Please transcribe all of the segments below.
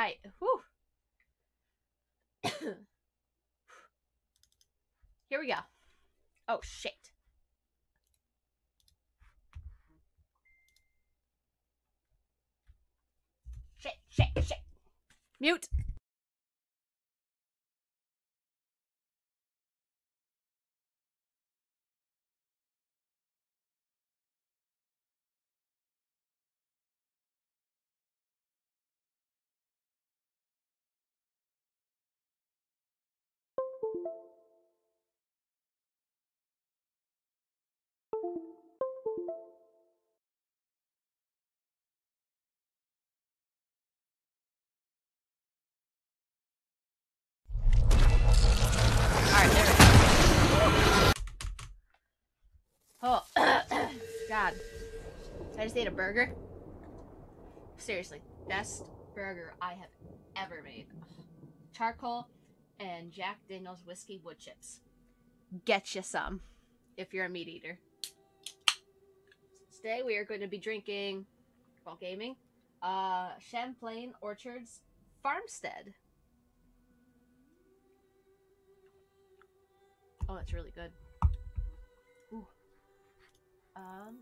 right. Whew. Here we go. Oh, shit. Shit. Mute. Alright, there we go. Oh, God. I just ate a burger. Seriously, best burger I have ever made. Charcoal and Jack Daniel's whiskey wood chips. Get you some if you're a meat eater. Today we are going to be drinking, while gaming, Champlain Orchards Farmstead. Oh, that's really good. Ooh.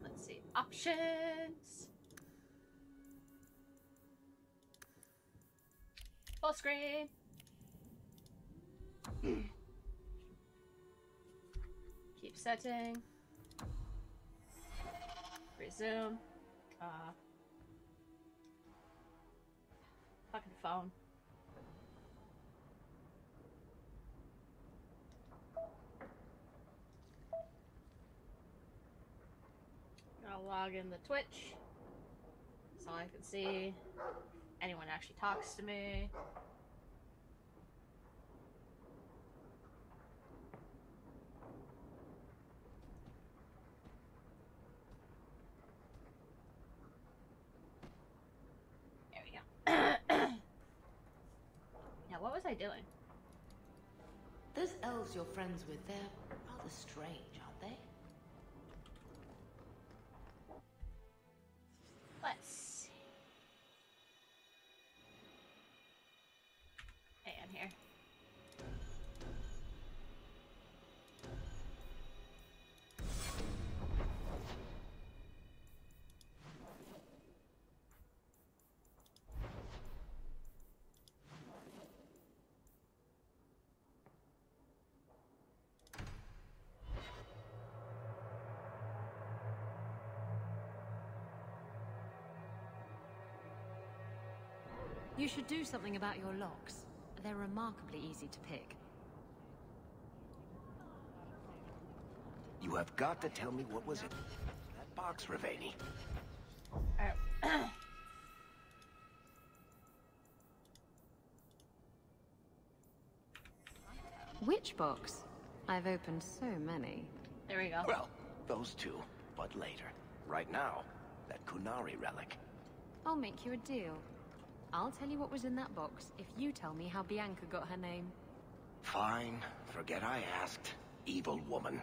Let's see. Options. Full screen. Keep setting. Resume. Fucking phone. I'll log in the Twitch so I can see anyone actually talks to me. There we go. Now, what was I doing? Those elves you're friends with, they're rather strange, aren't they? Let's see. And here. You should do something about your locks. They're remarkably easy to pick. You have got to tell me what was in that box, Ravani. Which box? I've opened so many. There we go. Well, those two, but later. Right now, that Kunari relic. I'll make you a deal. I'll tell you what was in that box if you tell me how Bianca got her name. Fine. Forget I asked. Evil woman.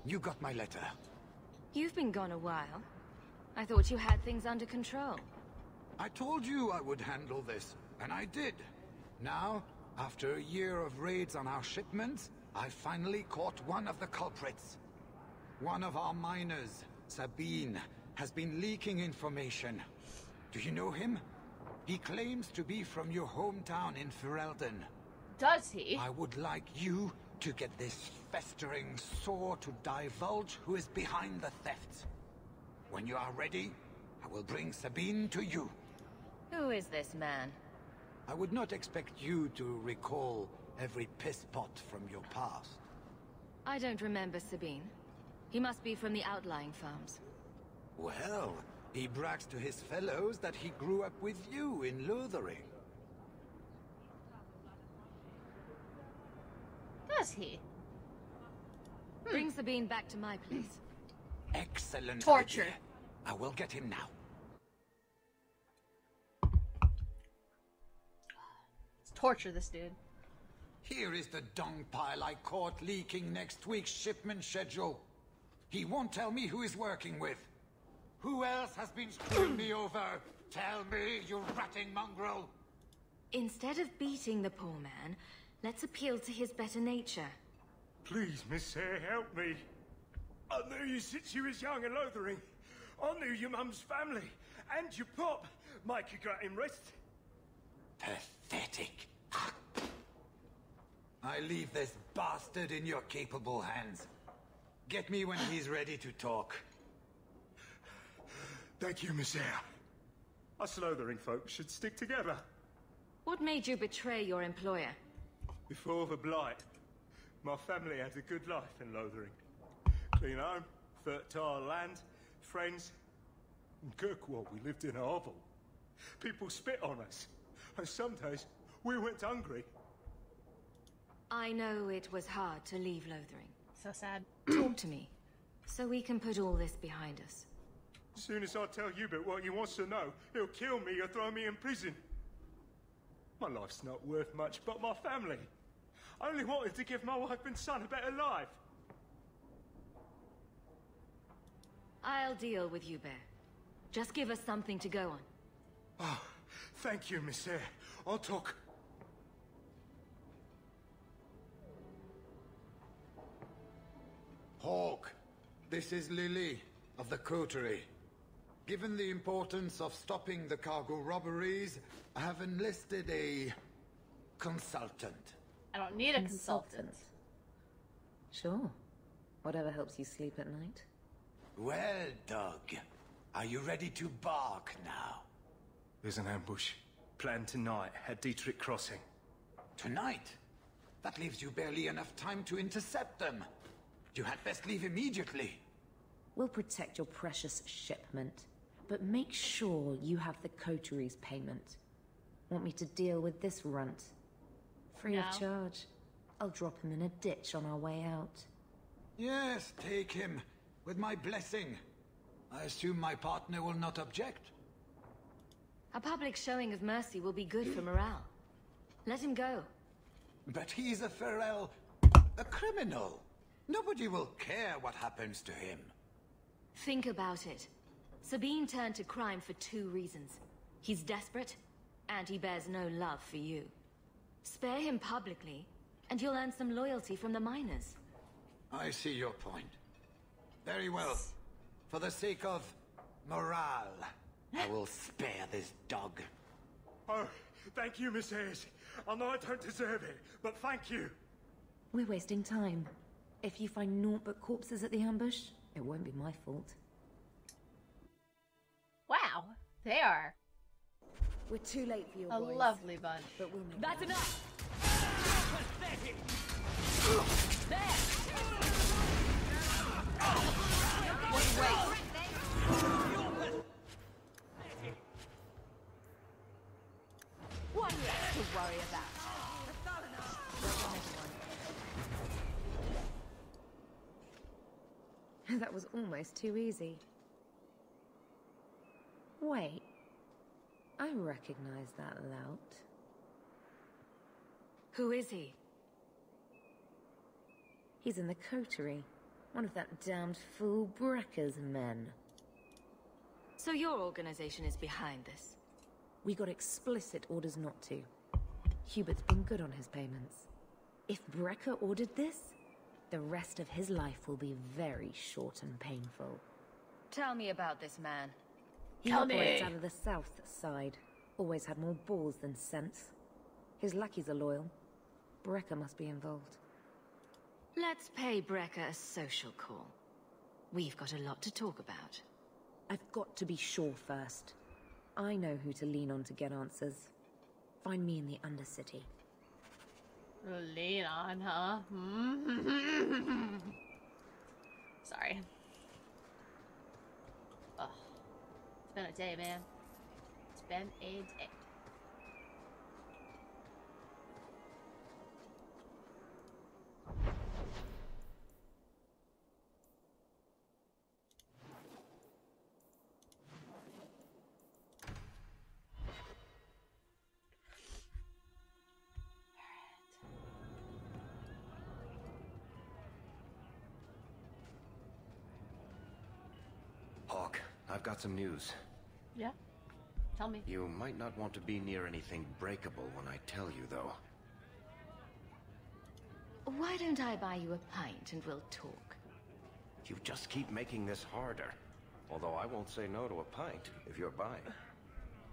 You got my letter. You've been gone a while. I thought you had things under control. I told you I would handle this, and I did. Now, after a year of raids on our shipments, I finally caught one of the culprits. One of our miners, Sabine, has been leaking information. Do you know him? He claims to be from your hometown in Ferelden. Does he? I would like you to get this festering sore to divulge who is behind the thefts. When you are ready, I will bring Sabine to you. Who is this man? I would not expect you to recall every piss pot from your past. I don't remember Sabine. He must be from the outlying farms. Well, he brags to his fellows that he grew up with you in Lothering. Does he? Bring Sabine back to my place. Excellent Torture. idea. I will get him now. Let's torture this dude. Here is the dung pile I caught leaking next week's shipment schedule. He won't tell me who he's working with. Who else has been screwing me over? tell me, you ratting mongrel? Instead of beating the poor man, let's appeal to his better nature. Please, Miss Hare, help me. I knew you since you was young and loathering. I knew your mum's family, and your pop. Make you got him rest. Pathetic. I leave this bastard in your capable hands. Get me when he's ready to talk. Thank you, Miss Hare. Us loathering folks should stick together. What made you betray your employer? Before the blight, my family had a good life in Lothering. Clean home, fertile land, friends. In Kirkwall, we lived in a hovel. People spit on us, and some days we went hungry. I know it was hard to leave Lothering. So sad. Talk to me, so we can put all this behind us. As soon as I tell Hubert what he wants to know, he'll kill me or throw me in prison. My life's not worth much, but my family. I only wanted to give my wife and son a better life. I'll deal with you, Bear. Just give us something to go on. Oh, thank you, Miss Hare. I'll talk. Hawk, this is Lily of the Coterie. Given the importance of stopping the cargo robberies, I have enlisted a consultant. I don't need a consultant. Sure. Whatever helps you sleep at night. Well, Doug, are you ready to bark now? There's an ambush planned tonight at Dietrich Crossing. Tonight? That leaves you barely enough time to intercept them. You had best leave immediately. We'll protect your precious shipment, but make sure you have the coterie's payment. Want me to deal with this runt? Free of charge. I'll drop him in a ditch on our way out. Yes, take him, with my blessing. I assume my partner will not object? A public showing of mercy will be good for morale. Let him go. But he's a Ferrell, a criminal. Nobody will care what happens to him. Think about it. Sabine turned to crime for 2 reasons. He's desperate, and he bears no love for you. Spare him publicly, and you'll earn some loyalty from the miners. I see your point. Very well. For the sake of morale, I will spare this dog. Oh, thank you, Miss Hayes. I know I don't deserve it, but thank you. We're wasting time. If you find naught but corpses at the ambush, it won't be my fault. Wow, they are We're too late for your a boys. lovely bunch. But we'll make That's it. enough! Wait. One less to worry about. That was almost too easy. Wait. I recognize that lout. Who is he? He's in the coterie. One of that damned fool Brecker's men. So your organization is behind this? We got explicit orders not to. Hubert's been good on his payments. If Brecker ordered this, the rest of his life will be very short and painful. Tell me about this man. He operates out of the south side. Always had more balls than sense. His lackeys are loyal. Brecker must be involved. Let's pay Brecker a social call. We've got a lot to talk about. I've got to be sure first. I know who to lean on to get answers. Find me in the Undercity. Lean on, huh? Sorry. Ugh. It's been a day, man. It's been a day. Hawk, I've got some news. Yeah? Tell me. You might not want to be near anything breakable when I tell you, though. Why don't I buy you a pint and we'll talk? You just keep making this harder. Although I won't say no to a pint, if you're buying.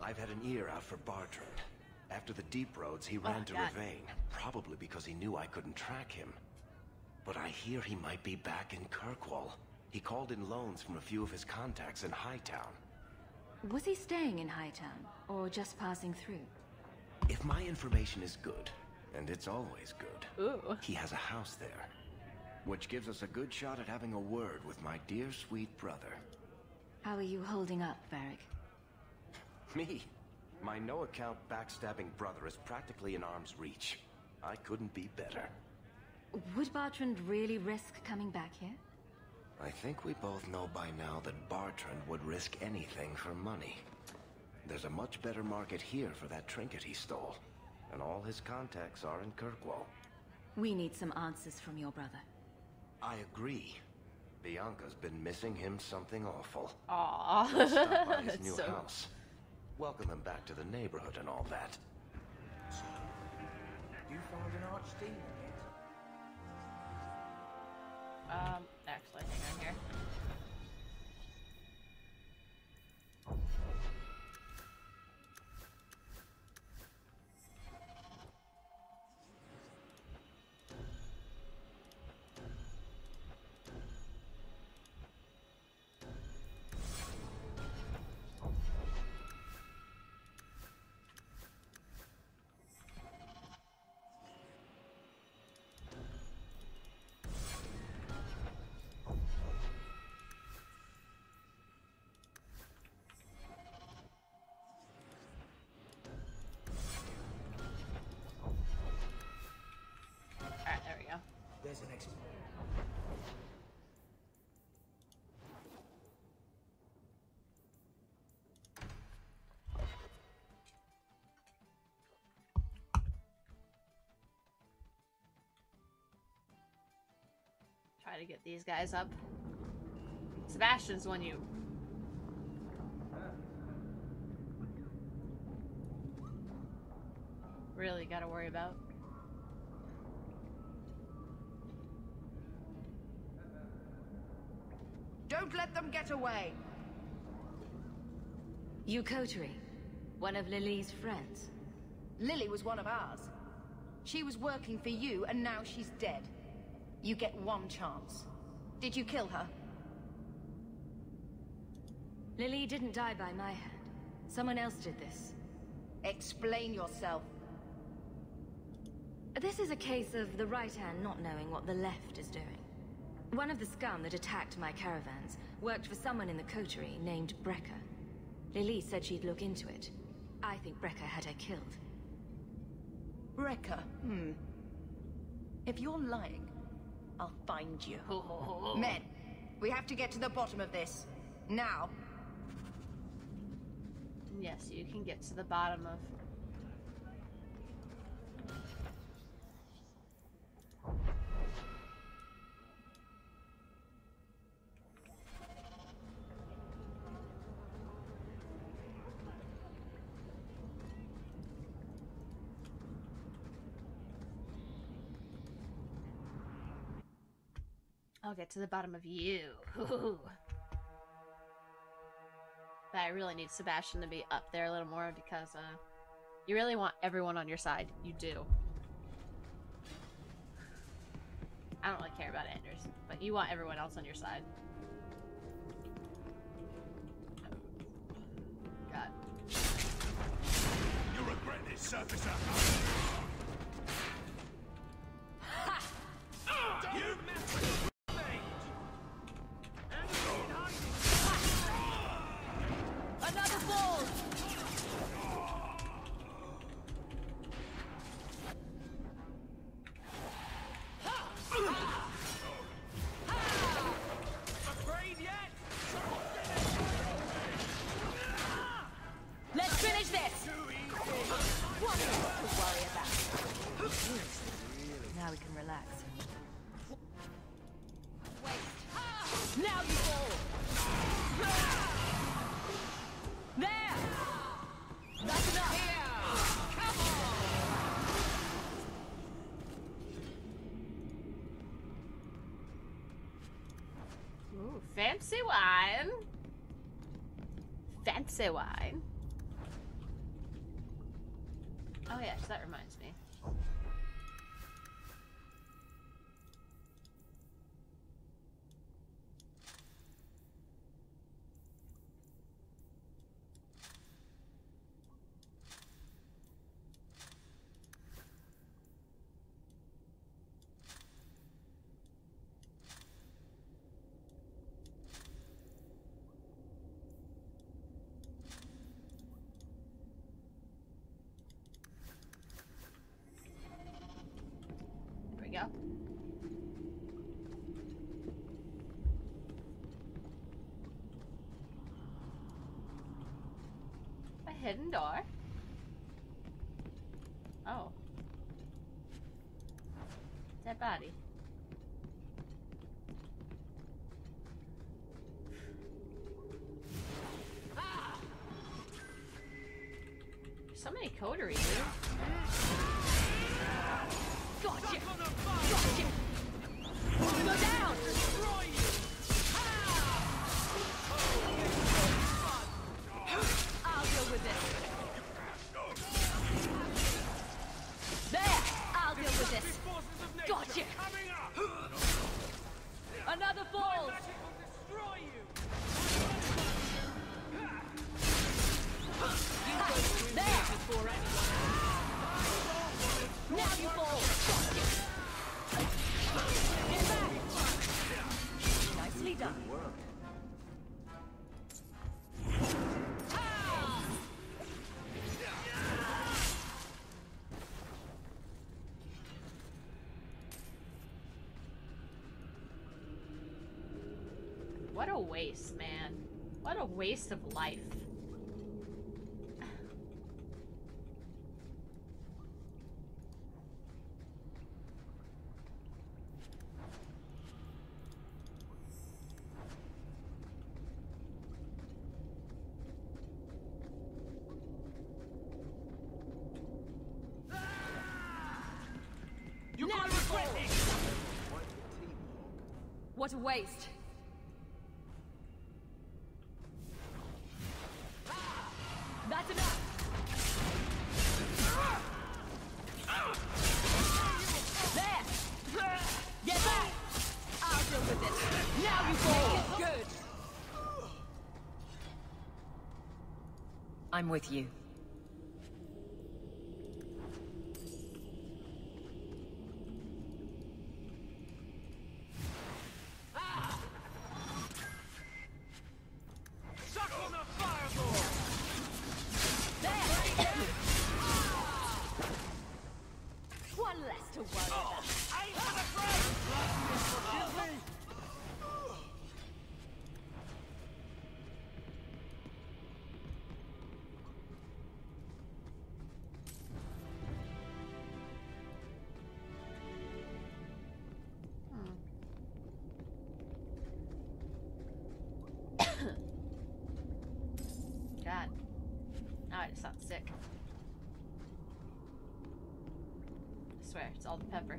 I've had an ear out for Bartrand. After the Deep Roads, he ran to Ravane, probably because he knew I couldn't track him. But I hear he might be back in Kirkwall. He called in loans from a few of his contacts in Hightown. Was he staying in Hightown, or just passing through? If my information is good, and it's always good, Ooh. he has a house there. Which gives us a good shot at having a word with my dear sweet brother. How are you holding up, Varric? Me? My no-account backstabbing brother is practically in arm's reach. I couldn't be better. Would Bartrand really risk coming back here? I think we both know by now that Bartrand would risk anything for money. There's a much better market here for that trinket he stole. And all his contacts are in Kirkwall. We need some answers from your brother. I agree. Bianca's been missing him something awful. Aww. We'll stop by his That's new so... house. Welcome him back to the neighborhood and all that. You found an archdemon yet? Actually, hang on here. Alright, there we go. There's an exit. Try to get these guys up. Sebastian's one you really gotta worry about. Don't let them get away! You Coterie, one of Lily's friends. Lily was one of ours. She was working for you, and now she's dead. You get one chance. Did you kill her? Lily didn't die by my hand. Someone else did this. Explain yourself. This is a case of the right hand not knowing what the left is doing. One of the scum that attacked my caravans worked for someone in the coterie named Brecker. Lily said she'd look into it. I think Brecker had her killed. Brecker? If you're lying, I'll find you. Men, we have to get to the bottom of this. Now. Yes, you can get to the bottom of... I'll get to the bottom of you. But I really need Sebastian to be up there a little more because you really want everyone on your side. You do. I don't really care about Anders, but you want everyone else on your side. God. You'll regret this, surfacer. You messed with me. Another ball! Afraid yet? Let's finish this! What to worry about? Now we can relax. Ooh, fancy wine. Fancy wine. Oh yes, that reminds me. Go. A hidden door. Oh. Dead body. So many coteries, dude. Gotcha! Gotcha! Go down! Destroy you! I'll deal with this. There! I'll deal with this. Gotcha! Another fall! There! Now you fall! Get back! Nicely done. What a waste, man. What a waste of life. What a waste. That's enough. There. Get back. I'll deal with it. Now you fall. Good. I'm with you. God. Now I just sound sick. I swear, it's all the pepper.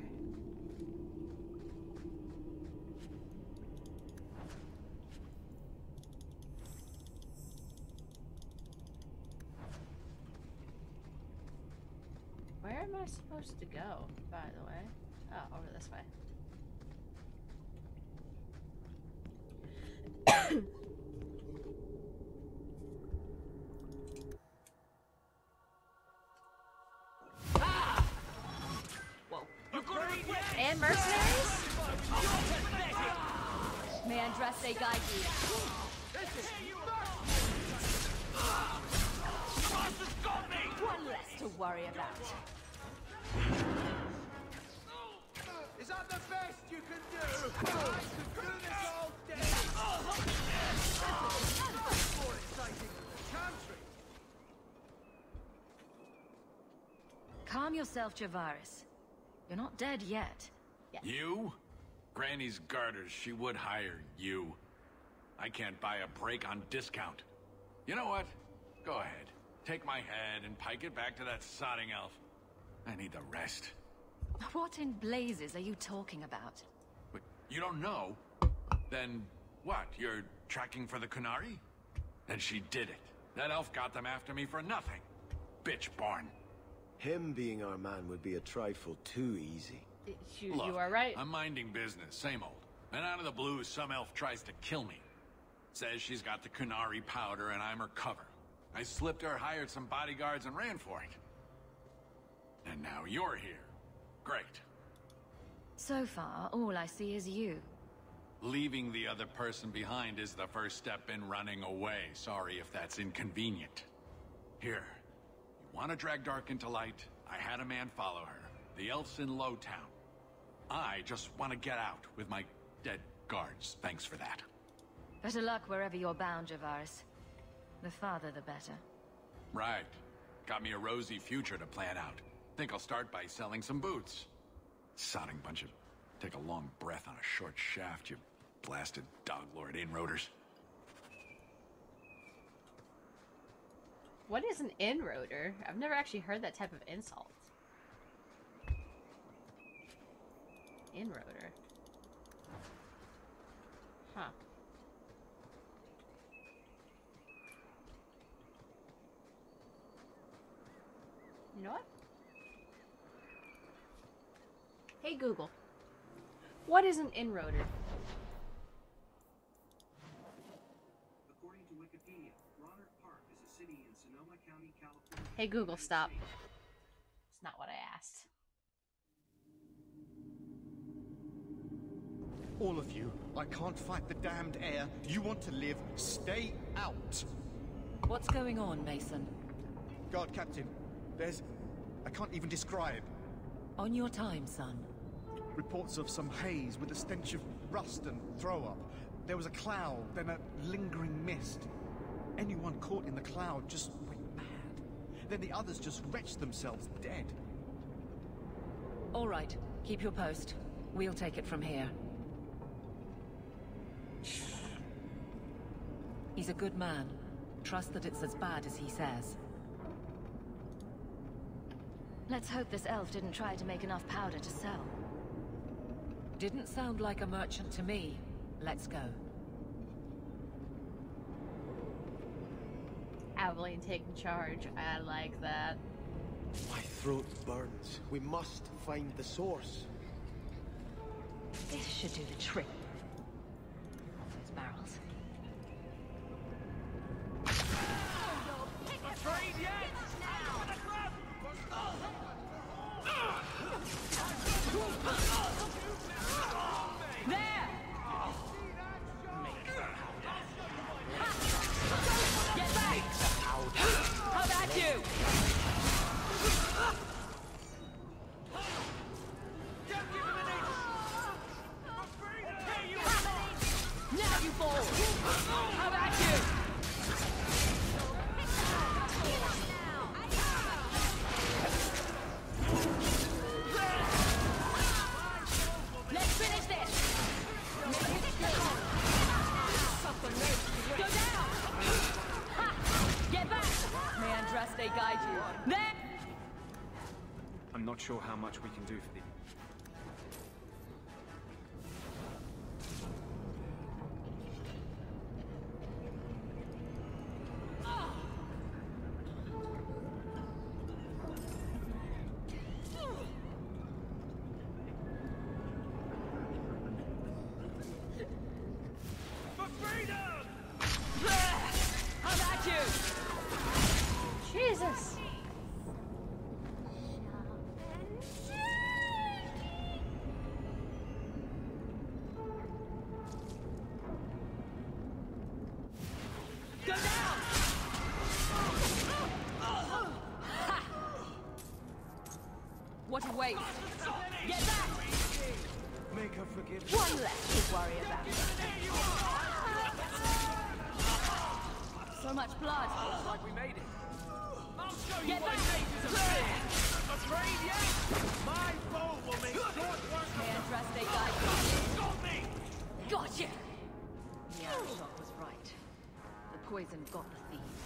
Where am I supposed to go, by the way? Oh, over this way. And mercenaries? May Andraste guide you. One less to worry about. Is that the best you can do? I could do this all day. This is much more exciting than the country. Calm yourself, Javaris. You're not dead yet. Yes. You? Granny's garters, she would hire you. I can't buy a break on discount. You know what? Go ahead. Take my head and pike it back to that sodding elf. I need the rest. What in blazes are you talking about? But you don't know? Then What, you're tracking for the Kunari? And she did it. That elf got them after me for nothing. Bitch born. Him being our man would be a trifle too easy. Look, you are right. I'm minding business, same old. And out of the blue, some elf tries to kill me. Says she's got the Kunari powder and I'm her cover. I slipped her, hired some bodyguards, and ran for it. And now you're here. Great. So far, all I see is you. Leaving the other person behind is the first step in running away. Sorry if that's inconvenient. Here, you want to drag Dark into light? I had a man follow her. The elf's in Lowtown. I just want to get out with my dead guards. Thanks for that. Better luck wherever you're bound, Javaris. The farther, the better. Right. Got me a rosy future to plan out. Think I'll start by selling some boots. Sodding bunch of... Take a long breath on a short shaft, you blasted dog-lord inroaders. What is an inroader? I've never actually heard that type of insult. Inroader. Huh. You know what? Hey Google. What is an inroader? According to Wikipedia, Bronner Park is a city in Sonoma County, California. Hey Google, stop. It's not what I asked. All of you, I can't fight the damned air. You want to live, stay out. What's going on, Mason? Guard Captain, there's... I can't even describe. On your time, son. Reports of some haze with a stench of rust and throw-up. There was a cloud, then a lingering mist. Anyone caught in the cloud just went mad. Then the others just wretched themselves dead. All right, keep your post. We'll take it from here. He's a good man. Trust that it's as bad as he says. Let's hope this elf didn't try to make enough powder to sell. Didn't sound like a merchant to me. Let's go. Aveline taking charge. I like that. My throat burns. We must find the source. This should do the trick. Those barrels. Afraid yet? There! Get back! How about you? Now you fall! How about you? Let's finish this! Go down! Ha! Get back! May Andraste guide you. There! I'm not sure how much we can do for the... How about you? Jesus! Go down! Ha! What a waste! Get back! Make her forgive. One less to worry about. So much blood! Looks like we made it. I'll show you Get what back! natives are fear. Afraid yet? My bow will make short work May of Andraste guide you. Got me! Gotcha! The arrow shot was right. The poison got the thieves.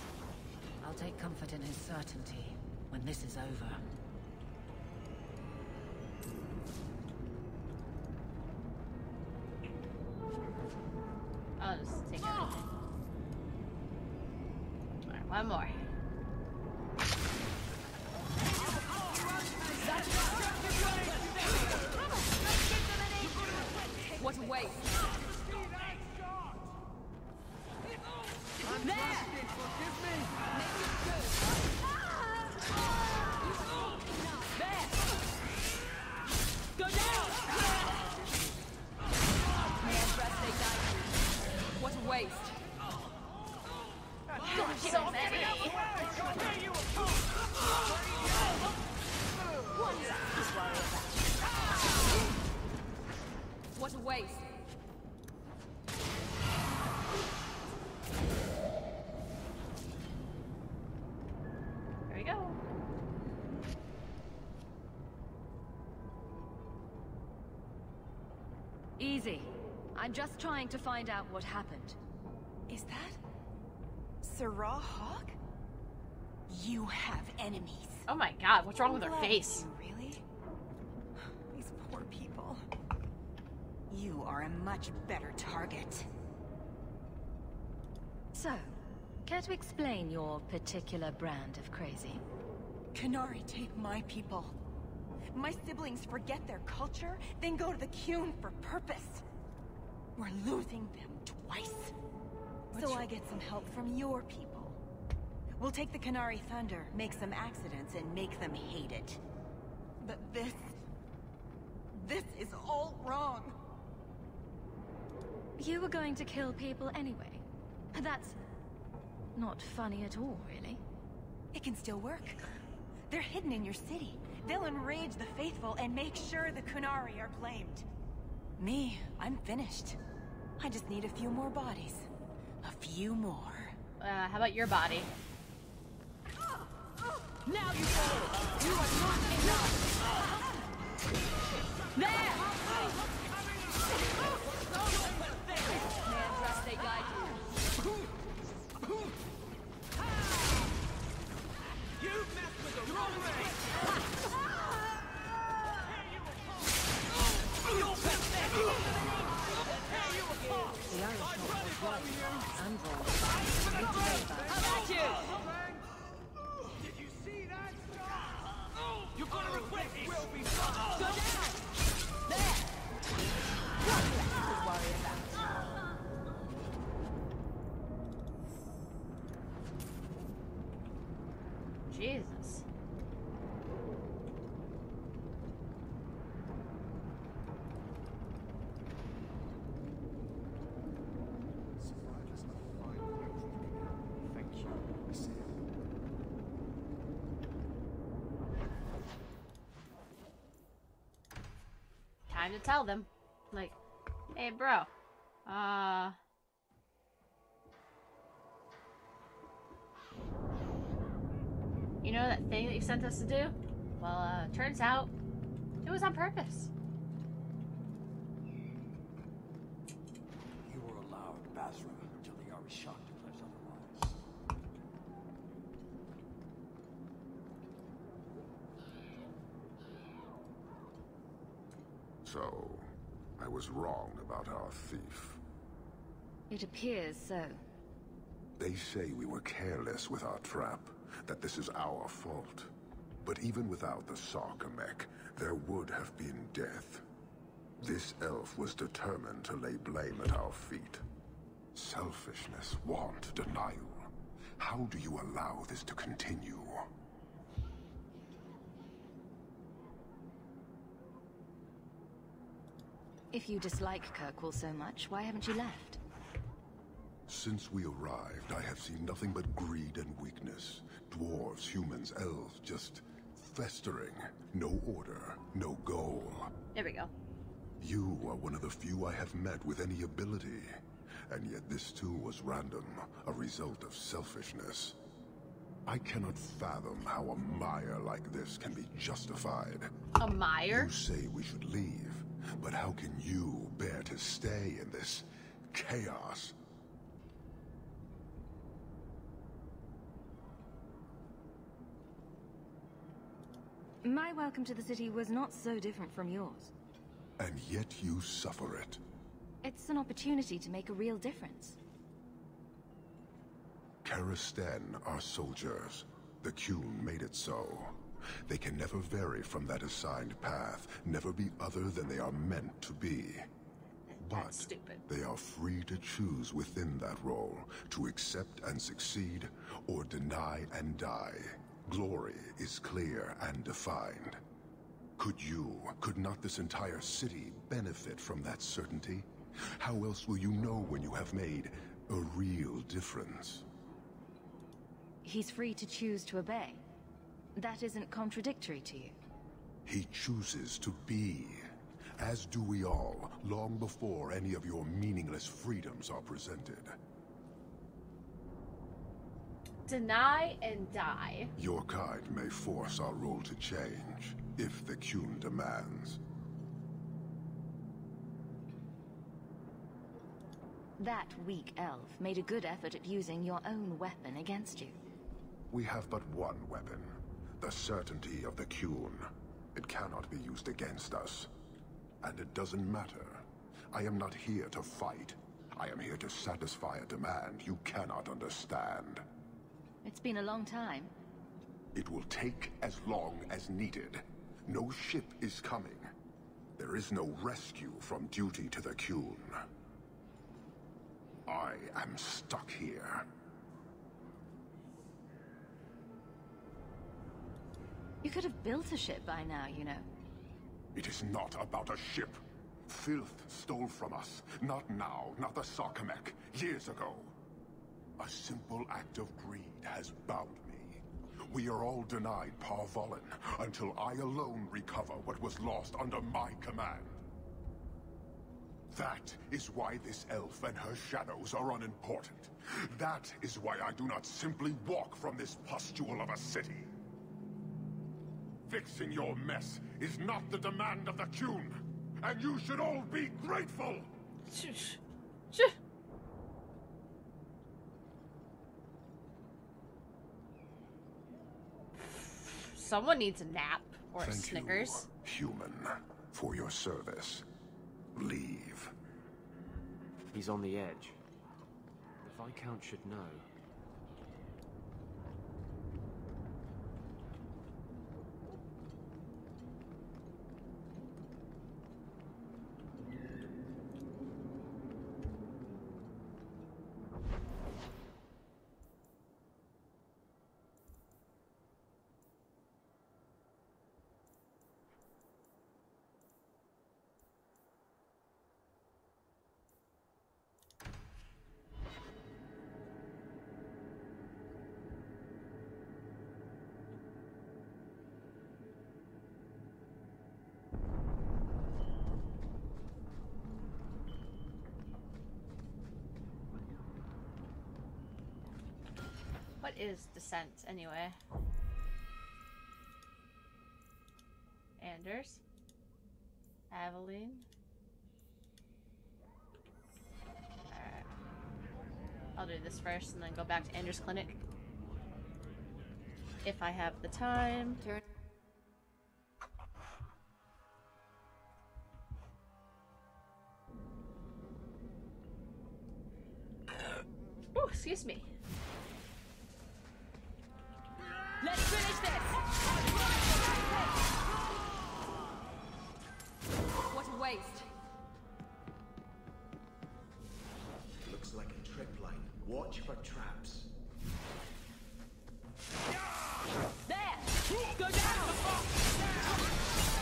I'll take comfort in his certainty when this is over. I'll just take everything. Alright, one more. What a waste! I'm trusted, forgive me! There! Go down! Man's rest they died to. What a waste! Gosh, so many! What a waste! There we go. Easy. I'm just trying to find out what happened. Is that Sarah Hawk? You have enemies. Oh my god, what's wrong with her Glad face? you, really? These poor people. You are a much better target. So, care to explain your particular brand of crazy? Canary take my people. My siblings forget their culture, then go to the Qun for purpose. We're losing them twice. So I get some help from your people. We'll take the Canary Thunder, make some accidents, and make them hate it. But this is all wrong. You were going to kill people anyway. That's not funny at all, really. It can still work. They're hidden in your city. They'll enrage the faithful and make sure the Kunari are blamed. Me, I'm finished. I just need a few more bodies. A few more. How about your body? Now you fall! You are not enough! There! Man's rest they guide you. You messed with the wrong race! You're pathetic! The Irish mob was right. And wrong. How about you? Did you see that? You're gonna regret it! Will be fun! Go down! There! Nothing to worry about. Jesus. Survivors are fine. Thank you, Sam. Time to tell them. Like, hey bro, you know that thing that you sent us to do? Well, turns out it was on purpose. You were allowed Basra until the Arishok declares otherwise. So, I was wrong about our thief. It appears so. They say we were careless with our trap, that this is our fault. But even without the Sarkamek, there would have been death. This elf was determined to lay blame at our feet. Selfishness, want, denial. How do you allow this to continue? If you dislike Kirkwall so much, why haven't you left? Since we arrived, I have seen nothing but greed and weakness. Dwarves, humans, elves, just festering. No order, no goal. There we go. You are one of the few I have met with any ability. And yet this too was random, a result of selfishness. I cannot fathom how a mire like this can be justified. A mire? You say we should leave, but how can you bear to stay in this chaos? My welcome to the city was not so different from yours. And yet you suffer it. It's an opportunity to make a real difference. Karastan are soldiers. The Qun made it so. They can never vary from that assigned path, never be other than they are meant to be. But they are free to choose within that role, to accept and succeed, or deny and die. Glory is clear and defined. Could not this entire city benefit from that certainty? How else will you know when you have made a real difference? He's free to choose to obey. That isn't contradictory to you. He chooses to be. As do we all, long before any of your meaningless freedoms are presented. Deny and die. Your kind may force our rule to change, if the Qun demands. That weak elf made a good effort at using your own weapon against you. We have but one weapon, the certainty of the Qun. It cannot be used against us. And it doesn't matter. I am not here to fight. I am here to satisfy a demand you cannot understand. It's been a long time. It will take as long as needed. No ship is coming. There is no rescue from duty to the Qun. I am stuck here. You could have built a ship by now, you know. It is not about a ship. Filth stole from us. Not now, not the Sarkamek. Years ago. A simple act of greed has bound me. We are all denied Parvolin until I alone recover what was lost under my command. That is why this elf and her shadows are unimportant. That is why I do not simply walk from this pustule of a city. Fixing your mess is not the demand of the Qun, and you should all be grateful! Someone needs a nap or a Thank Snickers. You, human, for your service. Leave. He's on the edge. The Viscount should know. What is descent anyway? Anders? Aveline? Alright. I'll do this first and then go back to Anders' clinic. If I have the time. Oh, excuse me. Let's finish this! What a waste. Looks like a trip line. Watch for traps. There! Go down!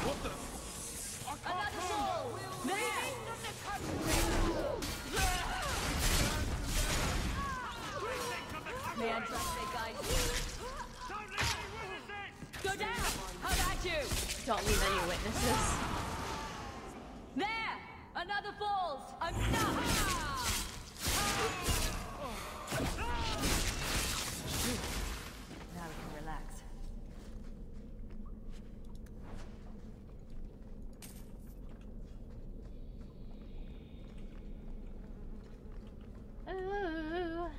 What the? Another ball! There! May I trust it, guys? Go down! How about you? Don't leave any witnesses. There! Another falls! Enough! Now we can relax. Ooh.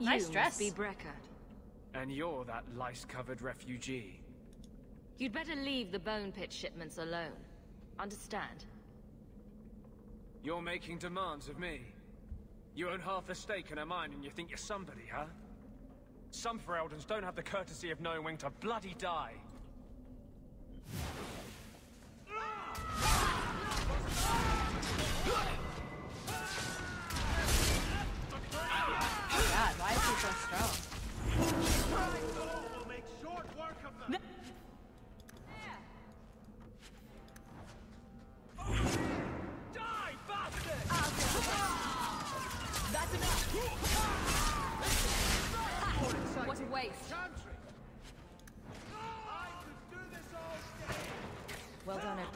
Nice You dress. must be Brecker. And you're that lice-covered refugee. You'd better leave the bone pit shipments alone. Understand? You're making demands of me. You own half the stake in a mine and you think you're somebody, huh? Some Fereldans don't have the courtesy of knowing when to bloody die. God, why is he so strong? We'll make short work of them. Die, bastard! That's enough! What a waste. Well done, Ed.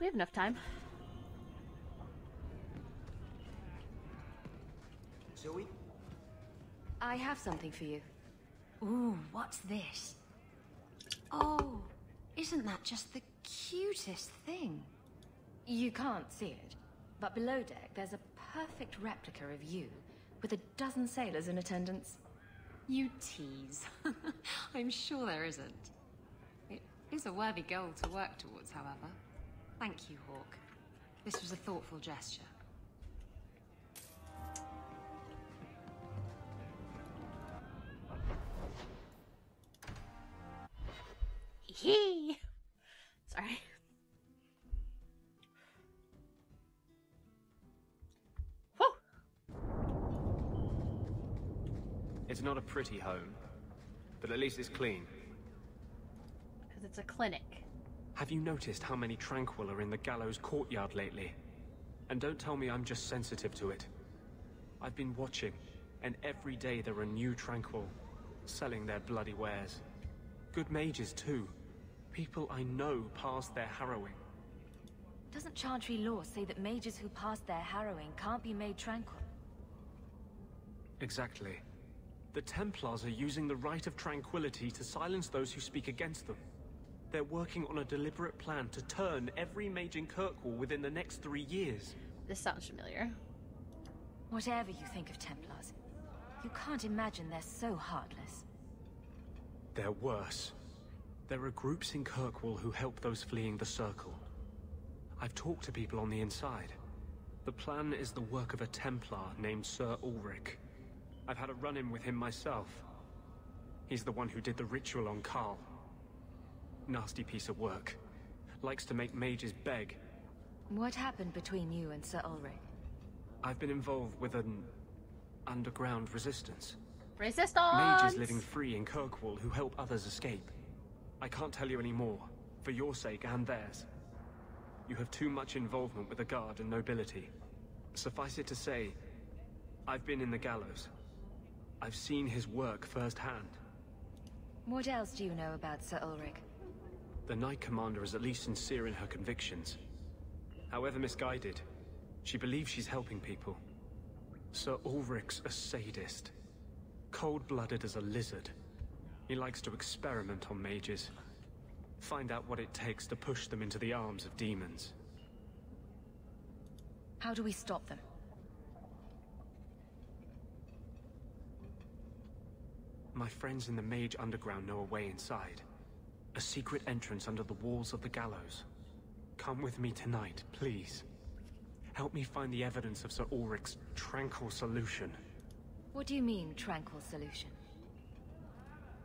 We have enough time. Zoe? I have something for you. Ooh, what's this? Oh, isn't that just the cutest thing? You can't see it, but below deck there's a perfect replica of you, with a dozen sailors in attendance. You tease. I'm sure there isn't. It is a worthy goal to work towards, however. Thank you, Hawk. This was a thoughtful gesture. Hee. Sorry. Whew. It's not a pretty home, but at least it's clean. Because it's a clinic. Have you noticed how many Tranquil are in the gallows courtyard lately? And don't tell me I'm just sensitive to it. I've been watching, and every day there are new Tranquil, selling their bloody wares. Good mages too. People I know pass their harrowing. Doesn't Chantry law say that mages who pass their harrowing can't be made tranquil? Exactly. The Templars are using the right of tranquility to silence those who speak against them. They're working on a deliberate plan to turn every mage in Kirkwall within the next 3 years. This sounds familiar. Whatever you think of Templars, you can't imagine they're so heartless. They're worse. There are groups in Kirkwall who help those fleeing the Circle. I've talked to people on the inside. The plan is the work of a Templar named Sir Ulrich. I've had a run-in with him myself. He's the one who did the ritual on Karl. Nasty piece of work. Likes to make mages beg. What happened between you and Sir Ulrich? I've been involved with an underground resistance. Resistance! Mages living free in Kirkwall who help others escape. I can't tell you any more, for your sake and theirs. You have too much involvement with the Guard and nobility. Suffice it to say, I've been in the gallows. I've seen his work firsthand. What else do you know about Sir Ulrich? The Knight Commander is at least sincere in her convictions. However misguided, she believes she's helping people. Sir Ulrich's a sadist. Cold-blooded as a lizard. He likes to experiment on mages. Find out what it takes to push them into the arms of demons. How do we stop them? My friends in the Mage Underground know a way inside. A secret entrance under the walls of the gallows. Come with me tonight, please. Help me find the evidence of Sir Ulrich's tranquil solution. What do you mean, tranquil solution?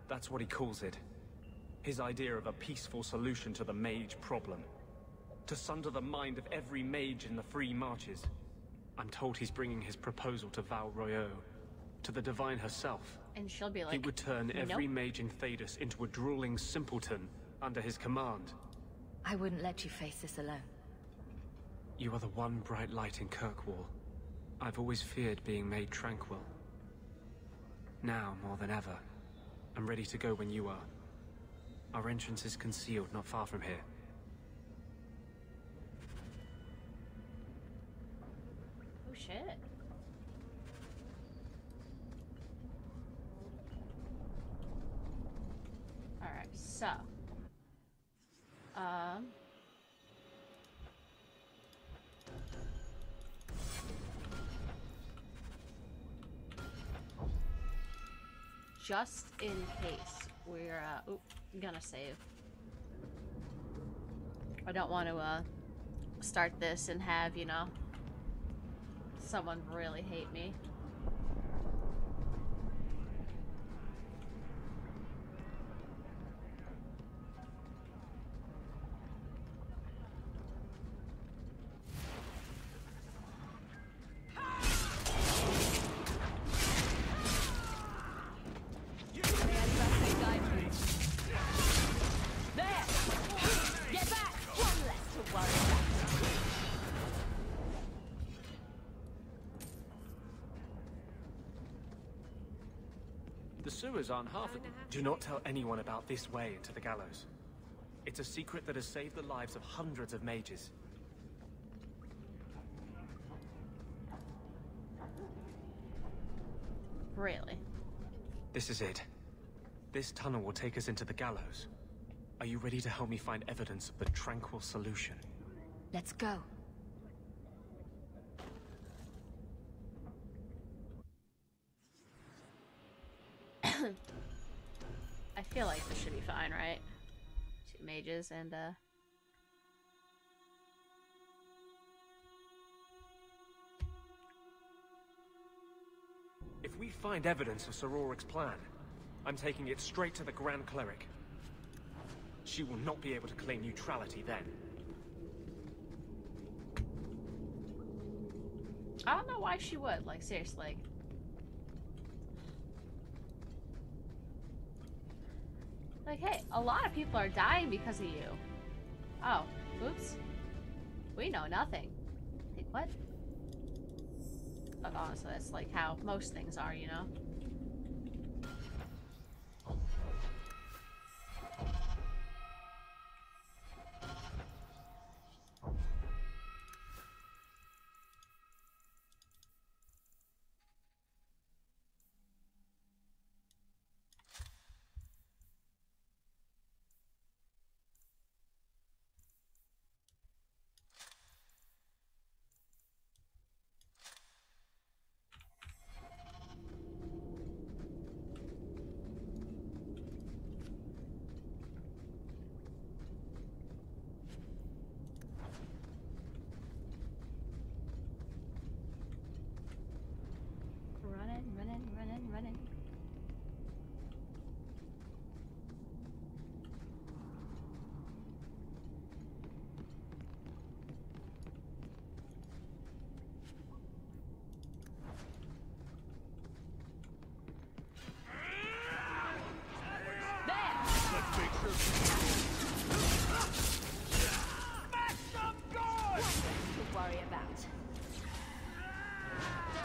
That's what he calls it. His idea of a peaceful solution to the mage problem. To sunder the mind of every mage in the Free Marches. I'm told he's bringing his proposal to Val Royeaux, to the Divine herself. And she'll be like, he would turn every nope. mage in Thedas into a drooling simpleton under his command. I wouldn't let you face this alone. You are the one bright light in Kirkwall. I've always feared being made tranquil. Now, more than ever, I'm ready to go when you are. Our entrance is concealed not far from here. Oh shit. Alright, so. Just in case we're, gonna save. I don't want to, start this and have, you know, someone really hate me. The sewers aren't half of them. Do not tell anyone about this way into the gallows. It's a secret that has saved the lives of hundreds of mages. Really? This is it. This tunnel will take us into the gallows. Are you ready to help me find evidence of the tranquil solution? Let's go. I feel like this should be fine, right? 2 mages and, If we find evidence of Sir Auric's plan, I'm taking it straight to the Grand Cleric. She will not be able to claim neutrality then. I don't know why she would, like, seriously. Like, hey, a lot of people are dying because of you. Oh, oops. We know nothing. Wait, what? But honestly, that's like how most things are, you know? Running. There! Let's make sure. Smash some good! Nothing to worry about.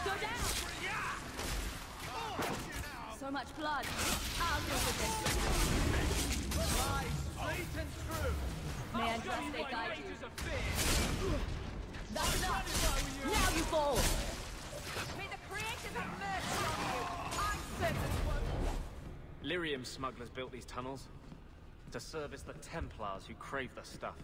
Go down! So much blood. I'll deal with this. Lies, straight and true. May I trust they guide you? That's enough. Now you fall. May the creators have mercy on you. I said this one. Lyrium smugglers built these tunnels to service the Templars who crave the stuff.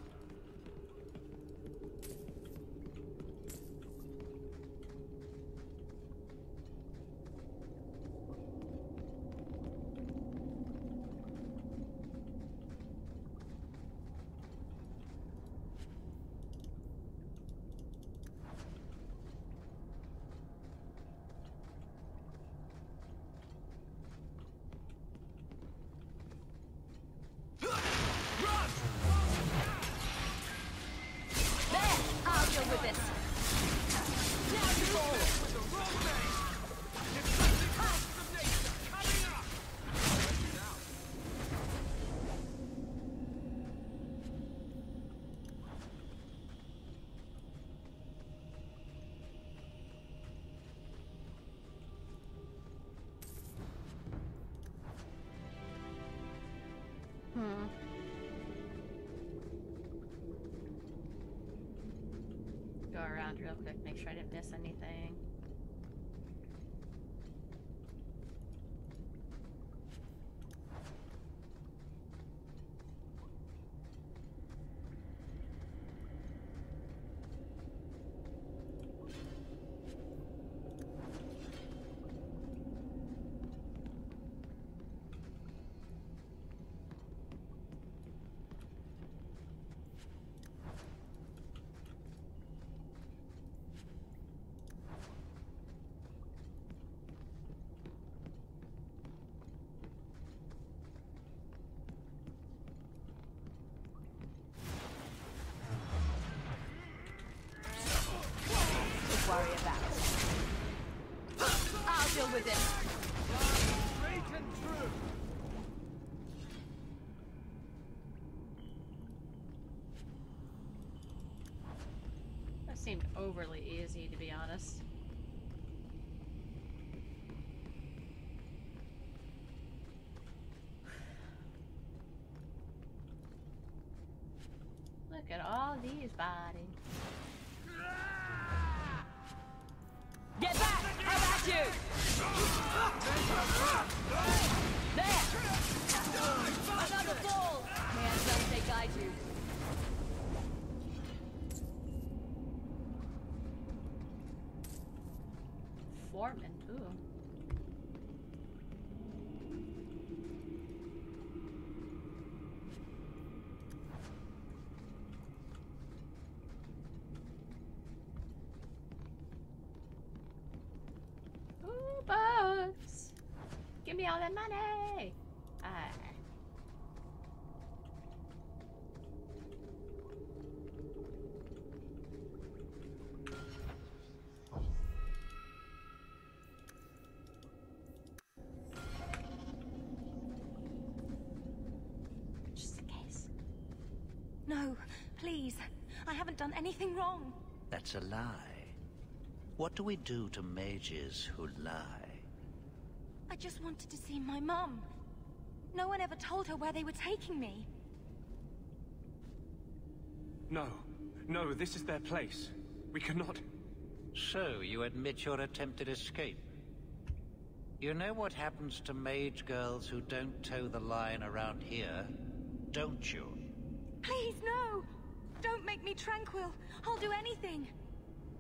around real quick, make sure I didn't miss anything. Worry about it. I'll deal with it. Straight and true. That seemed overly easy, to be honest. Look at all these bodies. Get back! How about you? There! Another fall! Hands up, they guide you. Foreman, ooh. Boats! Give me all that money! Just in case. No, please. I haven't done anything wrong. That's a lie. What do we do to mages who lie? I just wanted to see my mum. No one ever told her where they were taking me. No. No, this is their place. We cannot... So, you admit your attempted escape? You know what happens to mage girls who don't toe the line around here, don't you? Please, no! Don't make me tranquil. I'll do anything.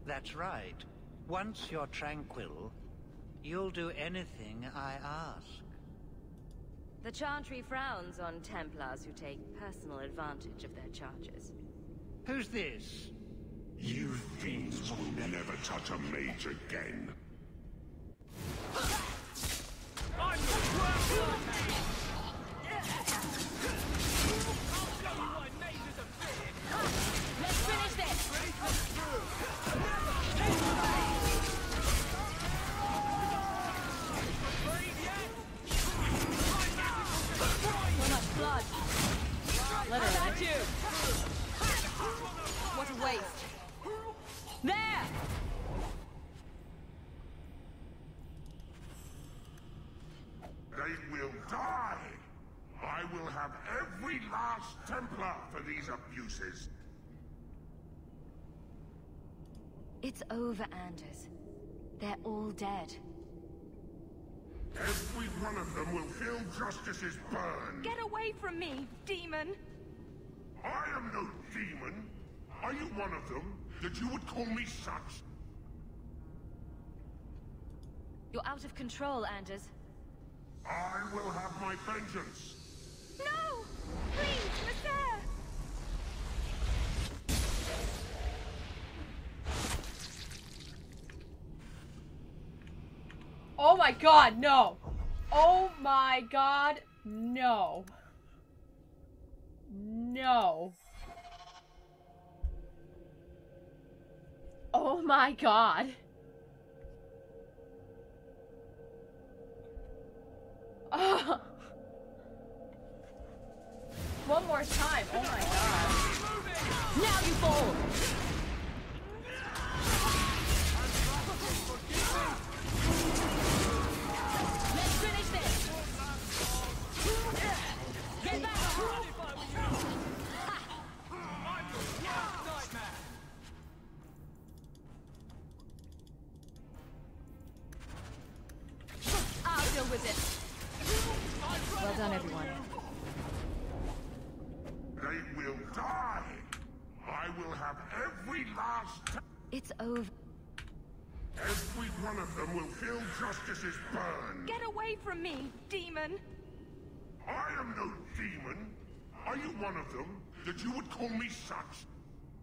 That's right. Once you're tranquil, you'll do anything I ask. The Chantry frowns on Templars who take personal advantage of their charges. Who's this? You fiends will never touch a mage again. I'm the Let's finish this! So much blood. Literally. What a waste. There! They will die! I will have every last Templar for these abuses. It's over, Anders. They're all dead. Every one of them will feel justice's burn. Get away from me, demon! I am no demon. Are you one of them, that you would call me such? You're out of control, Anders. I will have my vengeance. No! Please, Nasser! Oh my god, no! Oh my god, no. No. Oh my god. Oh. One more time, oh my god. Now you fall! Let's finish this! Get back! have every last... It's over. Every one of them will feel justice's burn. Get away from me, demon! I am no demon. Are you one of them, that you would call me such?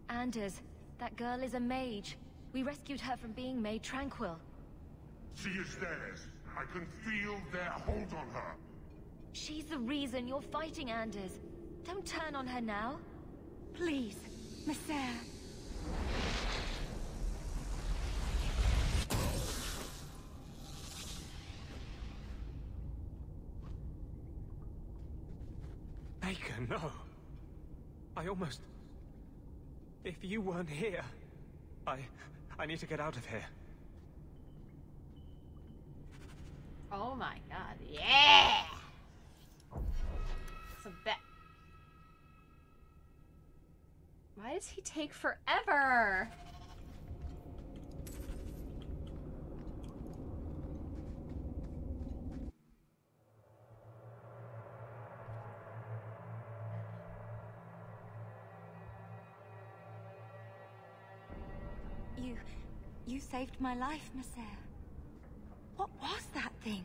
Anders, that girl is a mage. We rescued her from being made tranquil. She is theirs. I can feel their hold on her. She's the reason you're fighting, Anders. Don't turn on her now. Please, Messer. Baker, no. I almost... If you weren't here, I need to get out of here. Oh my god, yeah! It's a bet. Why does he take forever? You saved my life, Messer. What was that thing?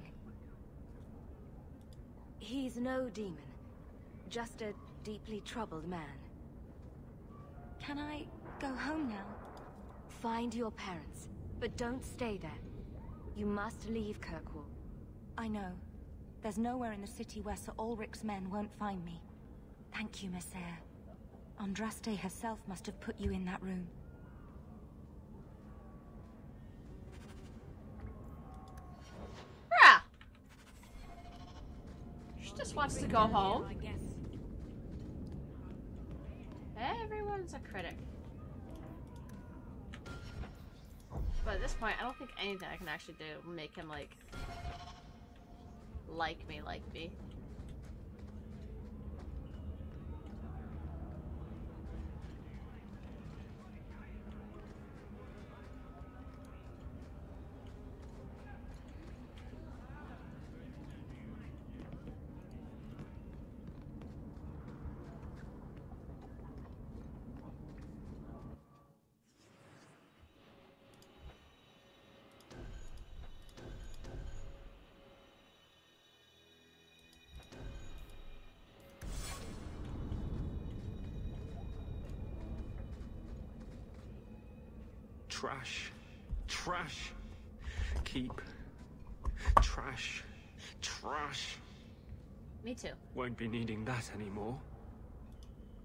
He's no demon. Just a deeply troubled man. Can I go home now? Find your parents, but don't stay there. You must leave Kirkwall. I know. There's nowhere in the city where Sir Ulrich's men won't find me. Thank you, Messer. Andraste herself must have put you in that room. Yeah. She just wants to go home. Everyone's a critic. But at this point, I don't think anything I can actually do will make him, like me. Trash. Trash. Keep. Trash. Trash. Me too. Won't be needing that anymore.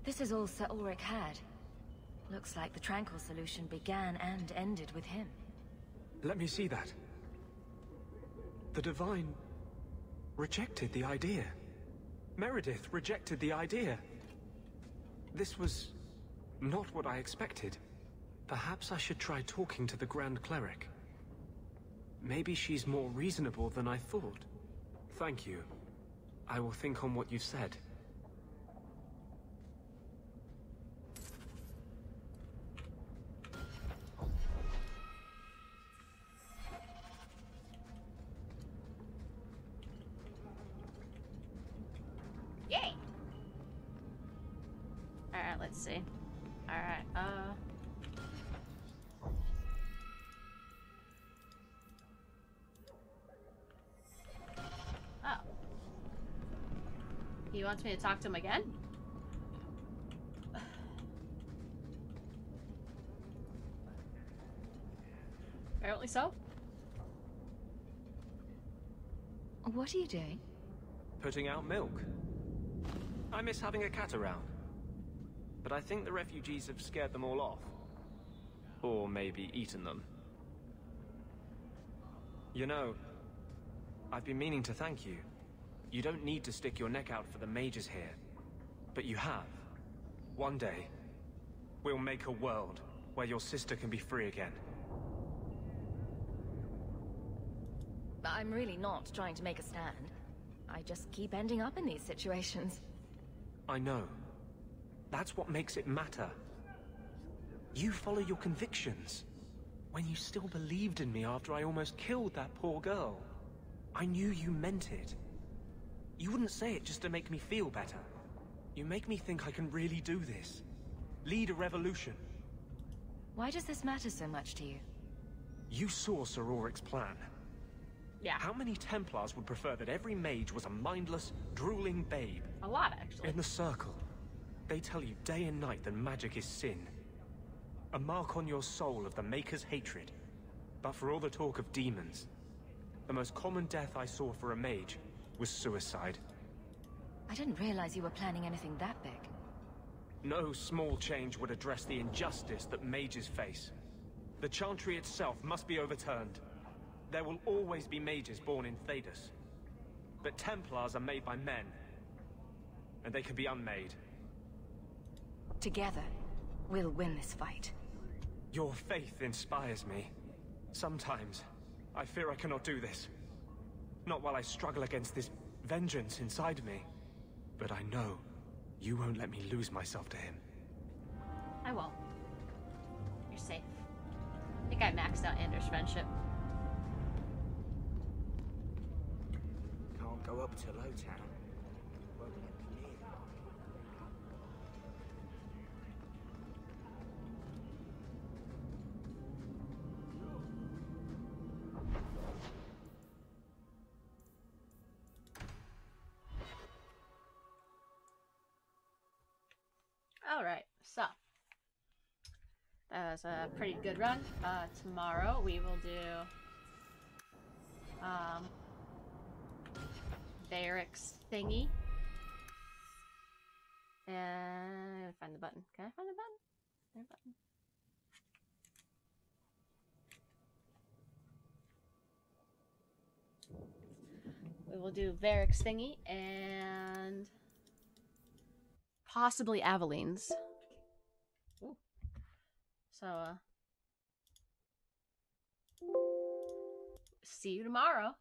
This is all Sir Ulrich had. Looks like the Tranquil solution began and ended with him. Let me see that. The Divine rejected the idea. Meredith rejected the idea. This was not what I expected. Perhaps I should try talking to the Grand Cleric. Maybe she's more reasonable than I thought. Thank you. I will think on what you've said. Yay! Alright, let's see. Alright, oh. He wants me to talk to him again? Apparently so. What are you doing? Putting out milk. I miss having a cat around. But I think the refugees have scared them all off. Or maybe eaten them. You know, I've been meaning to thank you. You don't need to stick your neck out for the mages here. But you have. One day, we'll make a world where your sister can be free again. I'm really not trying to make a stand. I just keep ending up in these situations. I know. That's what makes it matter. You follow your convictions. When you still believed in me after I almost killed that poor girl, I knew you meant it. You wouldn't say it just to make me feel better. You make me think I can really do this. Lead a revolution. Why does this matter so much to you? You saw Sir Auric's plan. Yeah. How many Templars would prefer that every mage was a mindless, drooling babe? A lot, actually. In the Circle, they tell you day and night that magic is sin. A mark on your soul of the Maker's hatred. But for all the talk of demons, the most common death I saw for a mage was suicide. I didn't realize you were planning anything that big. No small change would address the injustice that mages face. The Chantry itself must be overturned. There will always be mages born in Thedas. But Templars are made by men. And they can be unmade. Together, we'll win this fight. Your faith inspires me. Sometimes, I fear I cannot do this. Not while I struggle against this vengeance inside me. But I know you won't let me lose myself to him. I won't. You're safe. I think I maxed out Anders' friendship. Can't go up to Lowtown. Won't let me near. Alright, so that was a pretty good run. Tomorrow we will do Barracks thingy. And I gotta find the button. Can I find the button? There's a button. We will do Varric's thingy and possibly Aveline's. Ooh. So, see you tomorrow.